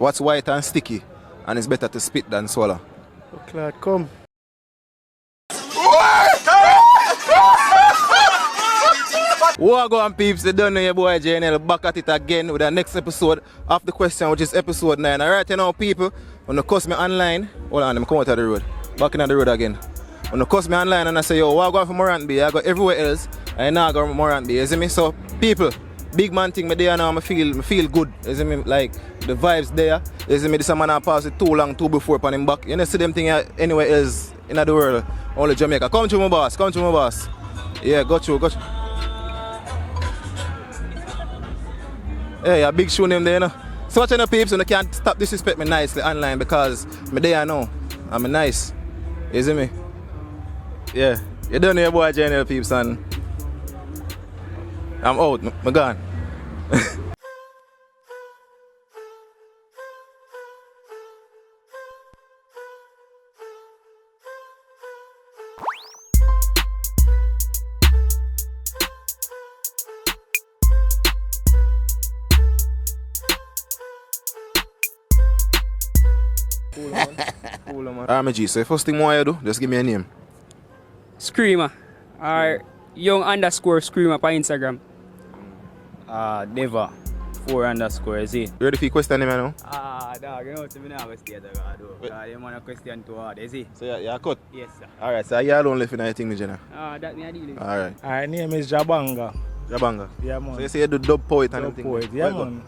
What's white and sticky, and it's better to spit than swallow? Oh, CLAUD, come. What on peeps, they don't know your boy JNL back at it again with the next episode of the question, which is episode 9. Alright, you know people, when you cuss me online, hold on, I'm coming out of the road. Back in the road again. When you cuss me online and I say, yo, what going for Morant B? I go everywhere else, and now I go Morant B, you see me? So people, big man thing me there now, I feel good. You see me? Like the vibes there. You see me? This man I pass it too long, too before upon him back. You know see them thing anywhere else in the world, only Jamaica. Come to my boss, come to my boss. Yeah, got you. Hey, a big show name there, you know. So watch out, peeps, and you can't stop disrespect me nicely online because me there now. I'm nice. You see me? Yeah. You don't know your boy JNL peeps, and I'm out. I'm gone. Cool, man. Alright, G, so first thing what you do, just give me a name. Screamer. Or young_screamer on Instagram. Never. 4_ is it? You ready for your question, man? Dog, you know what I mean? I was scared of God, though. Because you want a question too hard, is it? So you're cut? Yes, sir. Alright, so you alone left in anything, me, Jenna? That me I deal with. Alright. My name is Jabanga. Jabanga? Yeah, man. So you say you do dub poet and Dub everything? poet, yeah, man.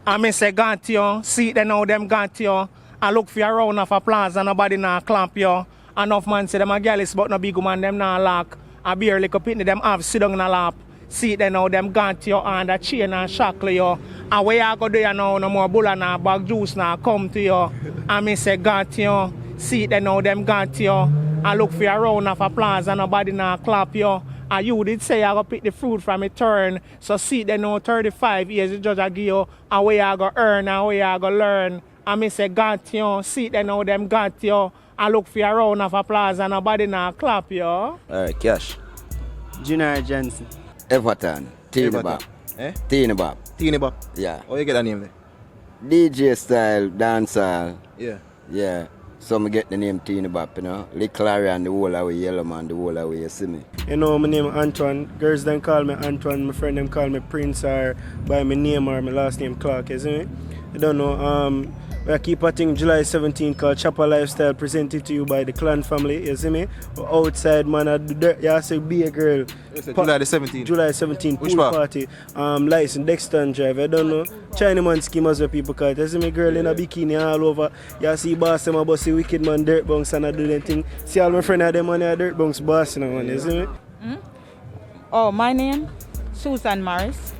I say got you, see them now them got you. I look for a round of applause and nobody nah clamp you. Enough man say them a girl is but no big woman them nah lock. A beer like a pitney them have sit down in a lap. See them now them got you and a chain and shackle you. And where you go there now no more bull and a bag juice nah come to you. I me say got you, see them now them got you. I look for a round of applause and nobody nah clap you. And you did say I go pick the fruit from a turn. So see them now 35 years the judge a give you. And where you go earn and where you go learn. I me say got you, see them now them got you. I look for a round of applause and nobody now clap you. Alright, Cash. Junior Jensen. Everton. Teeny Bop. Eh? Teeny Bop. Teeny Bop? Yeah. How you get that name there? DJ style, dancehall. Yeah. Yeah. So I get the name Teeny Bop, you know. Little Larry and the whole away, Yellow Man, the whole away, you see me. You know, my name is Antoine. Girls them call me Antoine. My friend them call me Prince or by my name or my last name Clark, you see me? You don't know, we keep a thing July 17 called Chopper Lifestyle presented to you by the Clan family, you see me? We're outside, man, at the dirt, you say be a girl. July the 17th? July 17th, Which pool part? party. License, Dexter Drive, I don't know. Chinaman scheme as well people call it. You see me girl in a bikini all over. You see boss them about see wicked man dirt bunks and I do them thing. See all my friends of them on their dirt bunks boss, you know, man, you see me? Oh, my name? Susan Morris.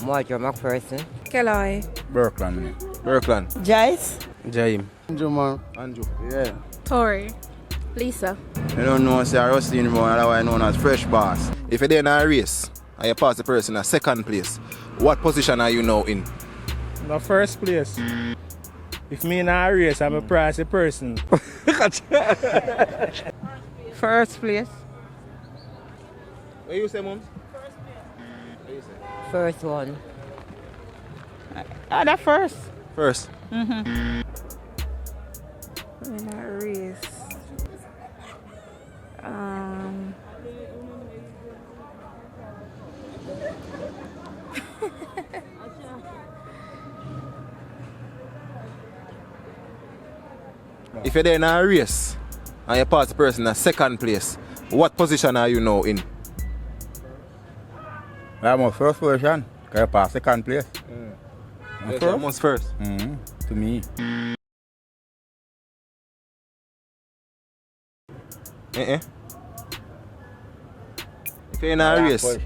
Marjorie McPherson. Kelly. Berkland. Jace. Jaim. Andrew. Yeah. Tori. Lisa. You don't know, say, I was in more, otherwise known as Fresh Boss. If you're in a race and you pass the person in second place, what position are you now in? The first place. If me in a race, I'm a pricey person. First place. What you say, Mom? First one. The first. First. In a race. If you're there in a race and you pass the person in second place, what position are you now in? I'm on first position, because I pass second place. Yes, almost first. To me. If you're in a race,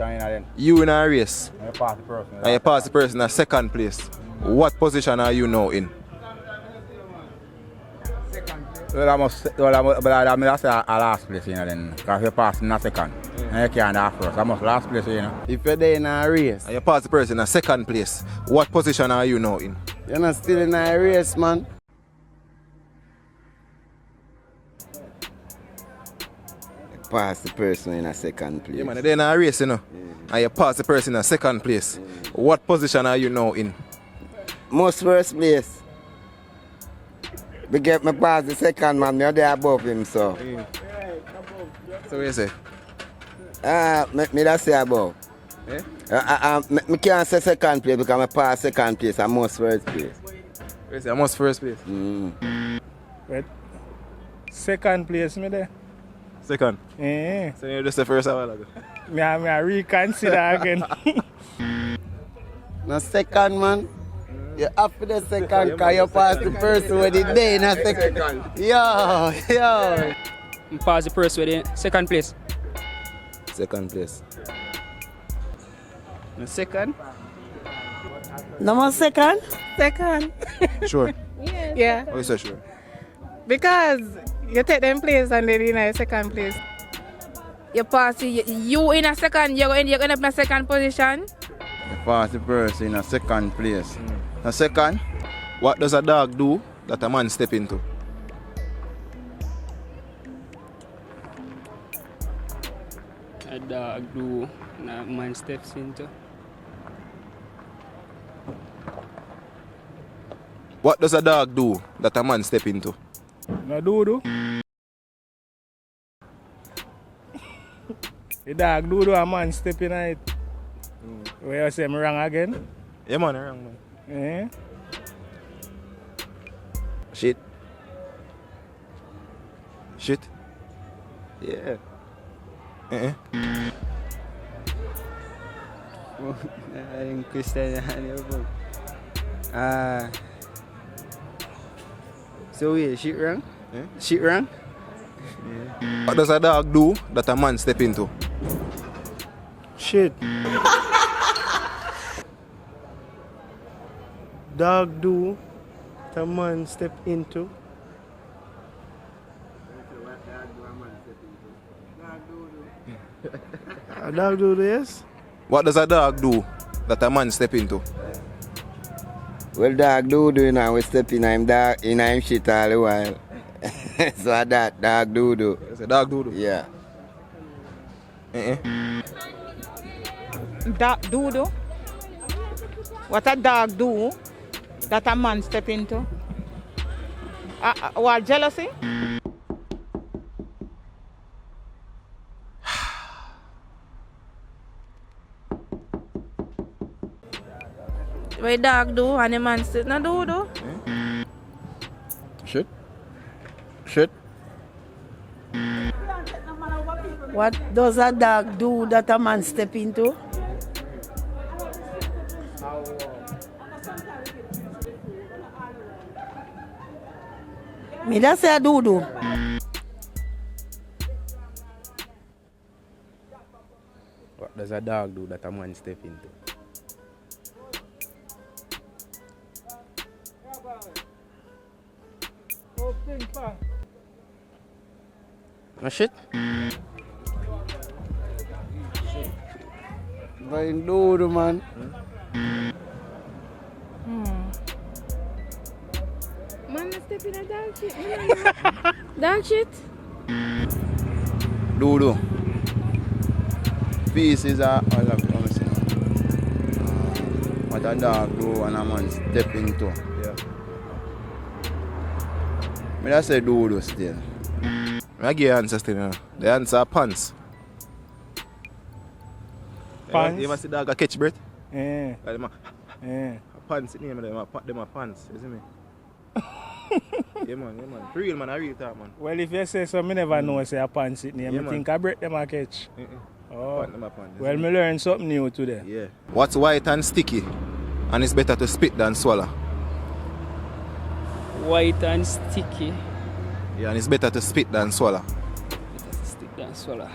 you in a race, I pass the person. and you pass the person in second place, what position are you now in? Well, I'm say a last place, you know, then, because you pass in a second. And you can't have first. I'm last place, you know. If you're there in a race, And you pass the person in second place, what position are you now in? you're not still in a race, man. Pass the person in a second place. Yeah, man, you're in a race, you know, and you pass the person in second place. What position are you now in? Most first place. We get me past the second man, me there above him, so. So what you say? Me that say above. Me can't say second place because I pass second place. I must first place. You say I must first place. Wait. Second place me there. Second. Eh. So you just the first a while ago. Me I reconsider again. No second man. You have to the second because you pass the first with the day in a second. Yo. Pass the first with the second place. Second place. The second. No more second? Second. Sure. Yeah. Oh, you say sure. Because you take them place and then in a second place. You pass, you in a second, you're going to end up in a second position. You pass the person in a second place. A second? What does a dog do that a man step into? A dog do a man steps into. What does a dog do that a man step into? No do. The dog do a man step in it. Where you say me wrong again? Yeah man, you're wrong man. Eh? Shit. Shit. Yeah. I'm Christian. So yeah, shit wrong? Shit wrong? What does a dog do that a man step into? Shit. Dog do the man step into. A dog do this? What does a dog do that a man step into? Well, dog do you know, we step in him shit all the while. So that dog do. It's a dog do. Yeah. Dog do? What a dog do that a man step into? What, jealousy? What dog do and a man step no do? Shit. Shit. What does a dog do that a man step into? Me da say a do. What does a dog do that a man step into? No shit? But do man. Man, step in a dog shit. Dog shit? Do. Pieces are all of them. What a dog do and a man step into. Yeah. Me just say do still. I give you answer still, you know. The answer are pants. Pants? You ever see dog a catch breath? Eh. Like them Eh. a pants, name them a pants, you see me? Yeah man. Real man, I real talk man. Well, if you say so, me never know say a pants it name. Yeah, I man. think I break them a catch. Oh. Pants, them a pants, you Well, see me learn something new today. Yeah. What's white and sticky? And it's better to spit than swallow. White and sticky. Yeah, and it's better to spit than swallow. Stick than swallow.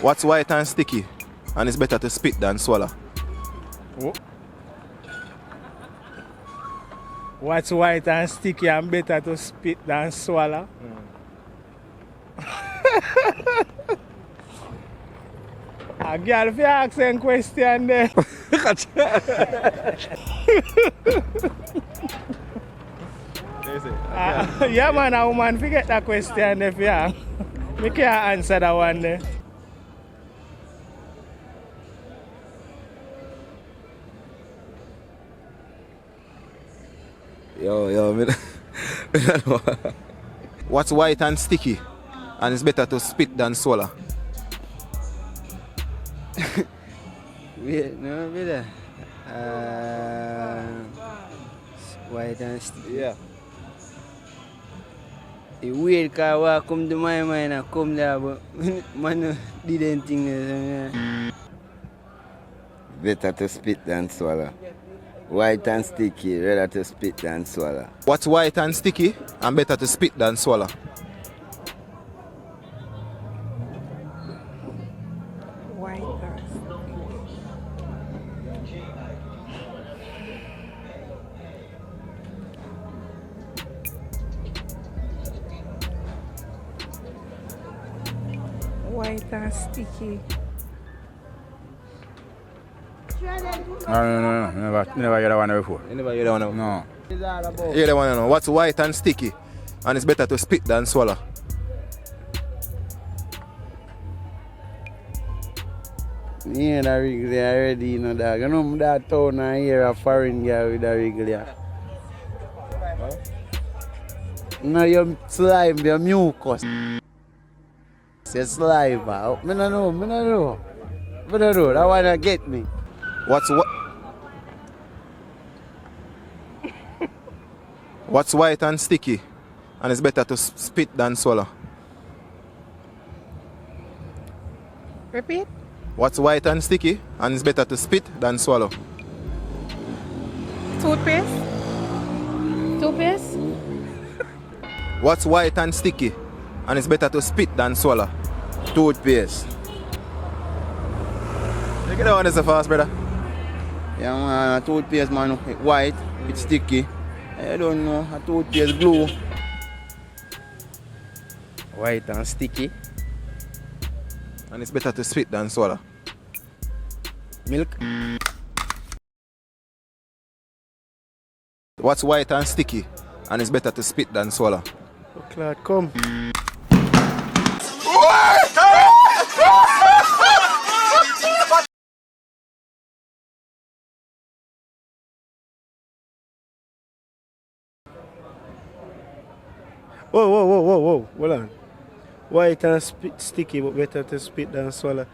What's white and sticky? And it's better to spit than swallow. Oh. What's white and sticky and better to spit than swallow? A girl, if you ask a question then. Yeah man, a woman forget that question if you ask. We can't answer that one there. Yo, What's white and sticky and it's better to spit than swallow? Wait, no, brother. White and sticky. Yeah. It's weird because what come to my mind and come there, but man didn't think this. Better to spit than swallow. White and sticky, rather to spit than swallow. What's white and sticky and better to spit than swallow? White or white and sticky. No. Never hear that one before. You never hear that one? No. Hear that one? What's white and sticky and it's better to spit than swallow? Yeah, that wriggly already, you know, dog. You know, that town I hear a foreign girl with a wriggly. No, your slime, your mucus. Your saliva. I don't know. That one get me. What's white and sticky and it's better to spit than swallow? Repeat. What's white and sticky and it's better to spit than swallow? Toothpaste. Toothpaste. What's white and sticky and it's better to spit than swallow? Toothpaste. Look at that one is so fast, brother. Yeah, man, a toothpaste, man, it's white, it's sticky. I don't know, a toothpaste glue. White and sticky. And it's better to spit than swallow. Milk. What's white and sticky and it's better to spit than swallow? Oh, CLAUD, come. Whoa. Hold on. White and sticky, but better to spit than swallow.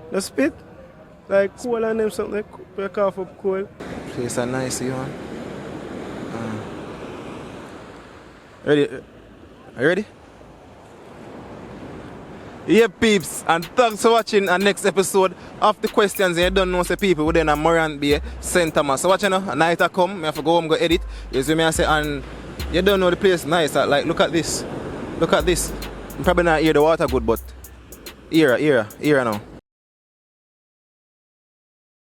The spit? Like coal and them something like we cough up coal. Place a nice one. Ready? Are you ready? Yeah, peeps, and thanks for watching our next episode of the questions. You don't know, say people within a Morant Bay, St. Thomas. So watch, you know, a night I come, I have to go home, go edit. You see me, I say, and you don't know the place nice. Like, look at this. Look at this. You probably not hear the water good, but here now.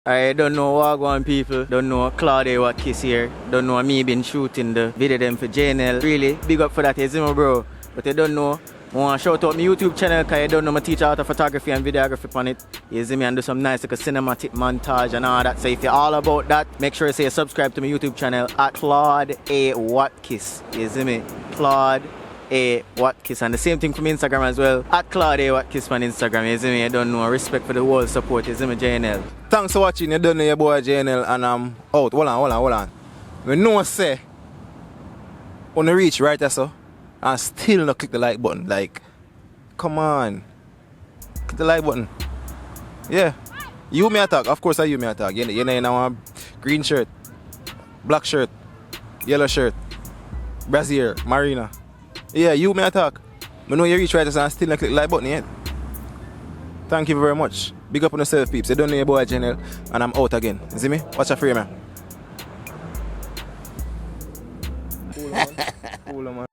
I don't know what going people, don't know CLAUD WATKIS here, don't know me been shooting the video them for JNL. Really, big up for that, you see me, bro. But you don't know, I want to shout out my YouTube channel because you don't know I teach art of photography and videography on it. You see me and do some nice like a cinematic montage and all that. So if you're all about that, make sure you say subscribe to my YouTube channel at CLAUD WATKIS. You see me? CLAUD WATKIS, and the same thing for my Instagram as well, at CLAUD WATKIS on Instagram. You see me? I don't know, respect for the whole support. You see me, JNL. Thanks for watching. You don't know your boy JNL, and I'm out. Hold on. We know say on the reach right there, so and still not click the like button. Like, come on, click the like button. Yeah, you may attack. Of course, you may attack. You know a green shirt, black shirt, yellow shirt, brassiere, marina. Yeah, you may attack. I know you reach right and still not click the like button yet. Thank you very much. Big up on yourself, peeps. You don't know your boy JNL, and I'm out again. You see me? Watch a frame, man. Cool, man.